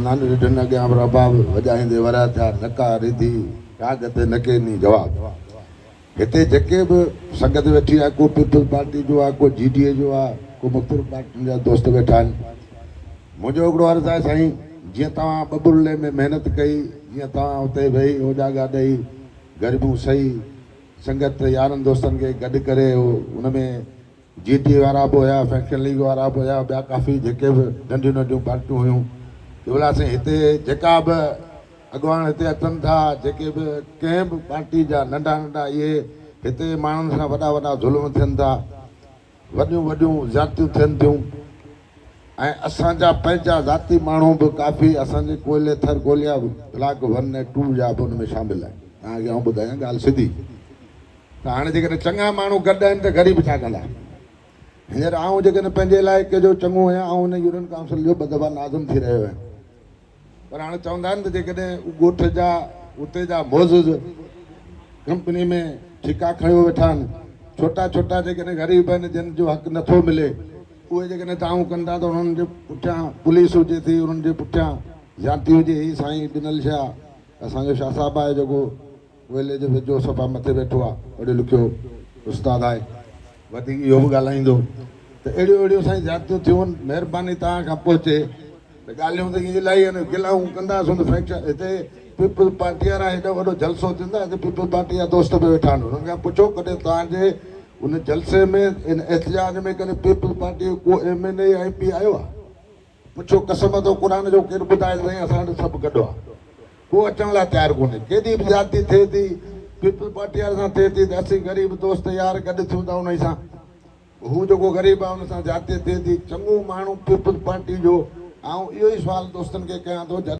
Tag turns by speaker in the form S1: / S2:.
S1: नान ॾिठनि अॻियां रबाब वॼाईंदे वरिया थिया नका रिधी काग ते नके नी जवाब। हिते जेके बि संगत वेठी आहे, को पीपल्स पार्टी जो आहे, को GDA जो आहे, को मुख़्तलिफ़ पार्टियुनि जा दोस्त वेठा आहिनि। मुंहिंजो हिकिड़ो अर्ज़ु आहे साईं, जीअं तव्हां बबुरले में महिनत कई, जीअं तव्हां हुते वेही ओजागा ॾेई ग़रीबूं सही संगत यारनि दोस्तनि खे गॾु करे उन में GDA वारा बि हुया, फैक्शन लीग वारा बि हुया, ॿिया काफ़ी जेके बि नंढियूं नंढियूं पार्टियूं हुयूं। केवल साईं हिते जेका बि अॻवान हिते अचनि था, जेके बि कंहिं बि पार्टी जा नंढा नंढा इहे हिते माण्हुनि सां वॾा वॾा ज़ुल्म थियनि था, वॾियूं वॾियूं ज़्यादतियूं थियनि थियूं। ऐं असांजा पंहिंजा ज़ाती माण्हू बि काफ़ी असांजे कोयले थर ॻोल्हिया ब्लॉक 1 ऐं 2 जा बि हुन में शामिल आहिनि। तव्हांखे आउं ॿुधायां ॻाल्हि सिधी, त हाणे जेकॾहिं चङा माण्हू गॾु आहिनि त ग़रीब छा कंदा। हींअर आउं जेकॾहिं पंहिंजे इलाइक़े जो चङो आहियां, ऐं हुन यूनियन काउंसिल जो ॿ दफ़ा नाज़िम थी रहियो आहियां, पर हाणे चवंदा आहिनि त जेकॾहिं ॻोठ जा उते जा मोज़िज़ कंपनी में ठिका खणी वेठा आहिनि, छोटा छोटा जेकॾहिं ग़रीब आहिनि जिन जो हक़ नथो मिले, उहे जेकॾहिं तव्हां कंदा त उन्हनि जे पुठियां पुलिस हुजे थी, उन्हनि जे पुठियां ज़्यादती हुजे। ही साईं ॾिनल छा असांजो शाह साहब आहे जेको कोयले जे वेझो सफ़ा मथे वेठो आहे, पढ़ियो लिखियो उस्ताद आहे, वधीक इहो बि ॻाल्हाईंदो। त अहिड़ियूं अहिड़ियूं साईं ज़्यादतियूं थियूं आहिनि। महिरबानी तव्हां खां पहुचे त ॻाल्हियूं त इहे इलाही आहिनि, गिलाऊं कंदासीं फैक्शन। हिते पीपल्स पार्टी वारा हेॾो वॾो जलसो थींदा, हिते पीपल्स पार्टी जा दोस्त बि वेठा आहिनि। हुननि खां पुछो कॾहिं तव्हांजे उन जलसे में इन एहतजाज में कॾहिं पीपल्स पार्टी जो को MLA या MP आयो आहे? पुछो, कसम तो क़ुर जो केरु ॿुधाए साईं असां वटि सभु गॾु आहे, को अचण लाइ तयारु कोन्हे। केॾी बि ज़्यादती थिए थी पीपल्स पार्टी वारे सां थिए थी, त असीं ग़रीब दोस्त यार गॾु थियूं था उन सां। हू जेको ग़रीब आहे हुन सां ज़्यादती थिए थी। चङो माण्हू पीपल्स पार्टी जो, ऐं इहो ई सुवाल दोस्तनि खे कयां थो।